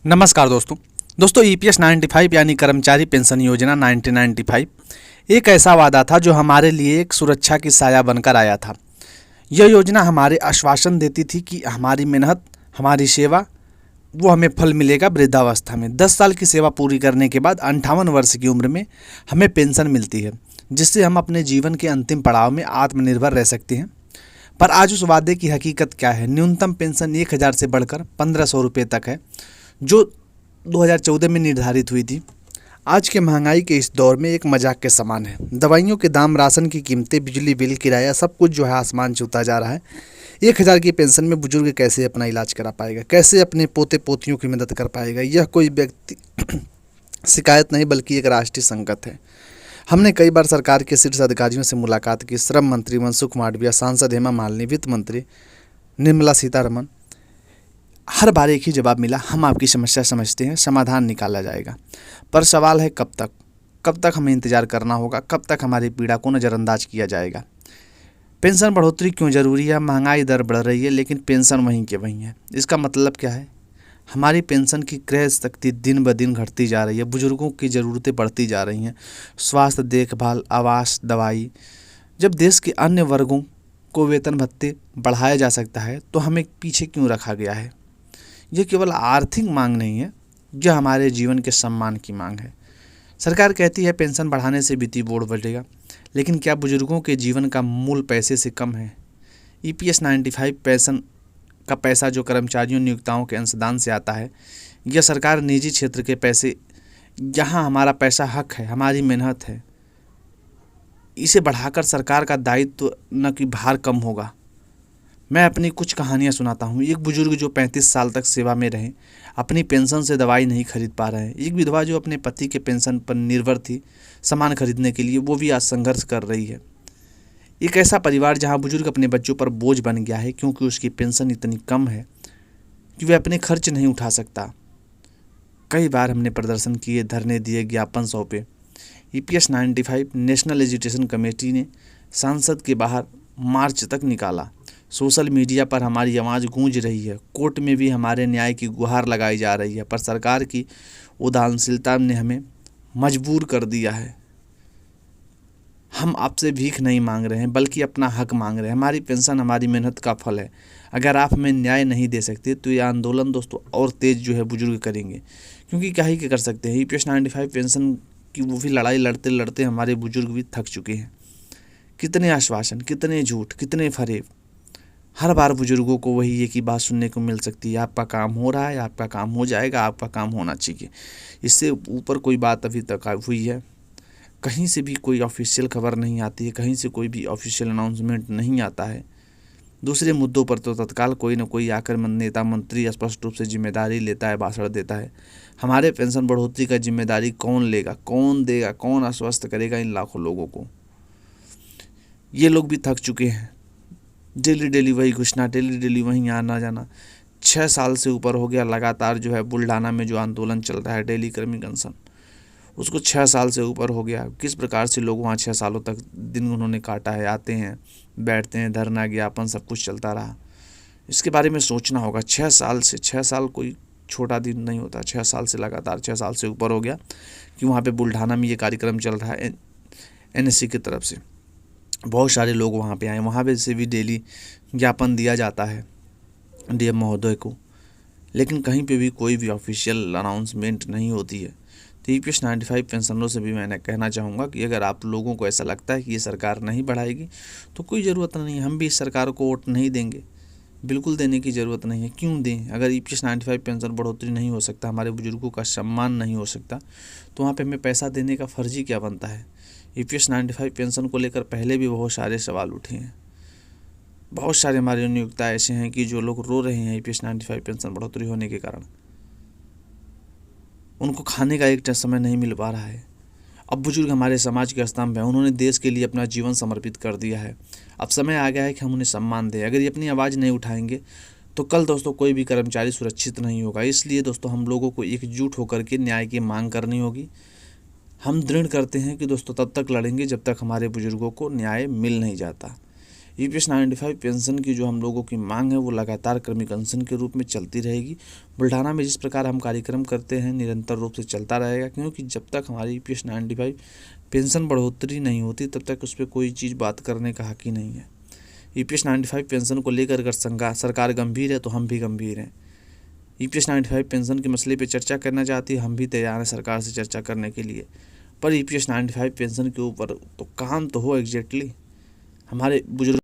नमस्कार दोस्तों ईपीएस 95 यानी कर्मचारी पेंशन योजना 1995 एक ऐसा वादा था जो हमारे लिए एक सुरक्षा की साया बनकर आया था। यह योजना हमारे आश्वासन देती थी कि हमारी मेहनत, हमारी सेवा, वो हमें फल मिलेगा वृद्धावस्था में। 10 साल की सेवा पूरी करने के बाद 58 वर्ष की उम्र में हमें पेंशन मिलती है, जिससे हम अपने जीवन के अंतिम पड़ाव में आत्मनिर्भर रह सकते हैं। पर आज उस वादे की हकीकत क्या है? न्यूनतम पेंशन 1000 से बढ़कर 1500 रुपये तक है, जो 2014 में निर्धारित हुई थी। आज के महंगाई के इस दौर में एक मजाक के समान है। दवाइयों के दाम, राशन की कीमतें, बिजली बिल, किराया, सब कुछ जो है आसमान छूता जा रहा है। 1000 की पेंशन में बुजुर्ग कैसे अपना इलाज करा पाएगा? कैसे अपने पोते पोतियों की मदद कर पाएगा? यह कोई व्यक्ति शिकायत नहीं बल्कि एक राष्ट्रीय संकट है। हमने कई बार सरकार के शीर्ष अधिकारियों से मुलाकात की। श्रम मंत्री मनसुख मांडविया, सांसद हेमा मालिनी, वित्त मंत्री निर्मला सीतारमण। हर बार एक ही जवाब मिला, हम आपकी समस्या समझते हैं, समाधान निकाला जाएगा। पर सवाल है कब तक? कब तक हमें इंतजार करना होगा? कब तक हमारी पीड़ा को नज़रअंदाज किया जाएगा? पेंशन बढ़ोतरी क्यों ज़रूरी है? महंगाई दर बढ़ रही है लेकिन पेंशन वहीं के वहीं है। इसका मतलब क्या है? हमारी पेंशन की क्रय शक्ति दिन ब दिन घटती जा रही है। बुजुर्गों की ज़रूरतें बढ़ती जा रही हैं। स्वास्थ्य देखभाल, आवास, दवाई। जब देश के अन्य वर्गों को वेतन भत्ते बढ़ाया जा सकता है तो हमें पीछे क्यों रखा गया है? यह केवल आर्थिक मांग नहीं है, यह हमारे जीवन के सम्मान की मांग है। सरकार कहती है पेंशन बढ़ाने से वित्तीय बोझ बढ़ेगा, लेकिन क्या बुजुर्गों के जीवन का मूल पैसे से कम है? ईपीएस 95 पेंशन का पैसा जो कर्मचारियों, नियोक्ताओं के अंशदान से आता है, यह सरकार निजी क्षेत्र के पैसे, यहाँ हमारा पैसा हक है, हमारी मेहनत है। इसे बढ़ाकर सरकार का दायित्व न कि भार कम होगा। मैं अपनी कुछ कहानियाँ सुनाता हूँ। एक बुजुर्ग जो 35 साल तक सेवा में रहे, अपनी पेंशन से दवाई नहीं खरीद पा रहे हैं। एक विधवा जो अपने पति के पेंशन पर निर्भर थी सामान खरीदने के लिए, वो भी आज संघर्ष कर रही है। एक ऐसा परिवार जहाँ बुजुर्ग अपने बच्चों पर बोझ बन गया है क्योंकि उसकी पेंशन इतनी कम है कि वह अपने खर्च नहीं उठा सकता। कई बार हमने प्रदर्शन किए, धरने दिए, ज्ञापन सौंपे। ईपीएस 95 नेशनल एजुकेशन कमेटी ने संसद के बाहर मार्च तक निकाला। सोशल मीडिया पर हमारी आवाज़ गूंज रही है। कोर्ट में भी हमारे न्याय की गुहार लगाई जा रही है। पर सरकार की उदासीनता ने हमें मजबूर कर दिया है। हम आपसे भीख नहीं मांग रहे हैं बल्कि अपना हक मांग रहे हैं। हमारी पेंशन हमारी मेहनत का फल है। अगर आप हमें न्याय नहीं दे सकते तो ये आंदोलन दोस्तों और तेज़ जो है बुजुर्ग करेंगे, क्योंकि क्या ही कर सकते हैं। ईपीएस 95 पेंशन की वो भी लड़ाई लड़ते लड़ते हमारे बुजुर्ग भी थक चुके हैं। कितने आश्वासन, कितने झूठ, कितने फरेब। हर बार बुजुर्गों को वही एक ही बात सुनने को मिल सकती है, आपका काम हो रहा है, आपका काम हो जाएगा, आपका काम होना चाहिए। इससे ऊपर कोई बात अभी तक हुई है? कहीं से भी कोई ऑफिशियल खबर नहीं आती है, कहीं से कोई भी ऑफिशियल अनाउंसमेंट नहीं आता है। दूसरे मुद्दों पर तो तत्काल कोई न कोई आकर नेता मंत्री स्पष्ट रूप से जिम्मेदारी लेता है, भाषण देता है। हमारे पेंशन बढ़ोतरी का जिम्मेदारी कौन लेगा, कौन देगा, कौन आश्वस्त करेगा इन लाखों लोगों को? ये लोग भी थक चुके हैं। डेली डेली वही घुसना, डेली डेली वहीं आना जाना। 6 साल से ऊपर हो गया लगातार जो है बुल्ढाना में जो आंदोलन चल रहा है, डेली कर्मी अनशन, उसको 6 साल से ऊपर हो गया। किस प्रकार से लोग वहाँ 6 सालों तक दिन उन्होंने काटा है। आते हैं, बैठते हैं, धरना, ज्ञापन, सब कुछ चलता रहा। इसके बारे में सोचना होगा। 6 साल कोई छोटा दिन नहीं होता। 6 साल से लगातार 6 साल से ऊपर हो गया कि वहाँ पे बुल्ढाना में ये कार्यक्रम चल रहा है एनएससी की तरफ से। बहुत सारे लोग वहाँ पे आए, वहाँ पे से भी डेली ज्ञापन दिया जाता है डीएम महोदय को, लेकिन कहीं पे भी कोई भी ऑफिशियल अनाउंसमेंट नहीं होती है। तो ईपीएस 95 पेंशनरों से भी मैं कहना चाहूँगा कि अगर आप लोगों को ऐसा लगता है कि ये सरकार नहीं बढ़ाएगी तो कोई ज़रूरत नहीं है। हम भी इस सरकार को वोट नहीं देंगे, बिल्कुल देने की ज़रूरत नहीं है। क्यों दें? अगर ईपीएस 95 पेंशन बढ़ोतरी नहीं हो सकता, हमारे बुजुर्गों का सम्मान नहीं हो सकता, तो वहाँ पे हमें पैसा देने का फ़र्ज ही क्या बनता है? ईपीएस 95 पेंशन को लेकर पहले भी बहुत सारे सवाल उठे हैं। बहुत सारे हमारे नियोक्ता ऐसे हैं कि जो लोग रो रहे हैं ईपीएस 95 पेंशन बढ़ोतरी होने के कारण। उनको खाने का एक समय नहीं मिल पा रहा है। अब बुजुर्ग हमारे समाज के स्तंभ हैं। उन्होंने देश के लिए अपना जीवन समर्पित कर दिया है। अब समय आ गया है कि हम उन्हें सम्मान दें। अगर ये अपनी आवाज़ नहीं उठाएंगे तो कल दोस्तों कोई भी कर्मचारी सुरक्षित नहीं होगा। इसलिए दोस्तों हम लोगों को एकजुट होकर के न्याय की मांग करनी होगी। हम दृढ़ करते हैं कि दोस्तों तब तक लड़ेंगे जब तक हमारे बुजुर्गों को न्याय मिल नहीं जाता। EPS 95 पेंशन की जो हम लोगों की मांग है वो लगातार क्रमिक अनशन के रूप में चलती रहेगी। बुल्ढाना में जिस प्रकार हम कार्यक्रम करते हैं निरंतर रूप से चलता रहेगा, क्योंकि जब तक हमारी EPS 95 पेंशन बढ़ोतरी नहीं होती तब तक उस पर कोई चीज़ बात करने का हक ही नहीं है। EPS 95 पेंशन को लेकर अगर सरकार गंभीर है तो हम भी गंभीर हैं। EPS 95 पेंशन के मसले पे चर्चा करना चाहती है, हम भी तैयार हैं सरकार से चर्चा करने के लिए। पर EPS 95 पेंशन के ऊपर तो काम तो हो एग्जैक्टली। हमारे बुजुर्ग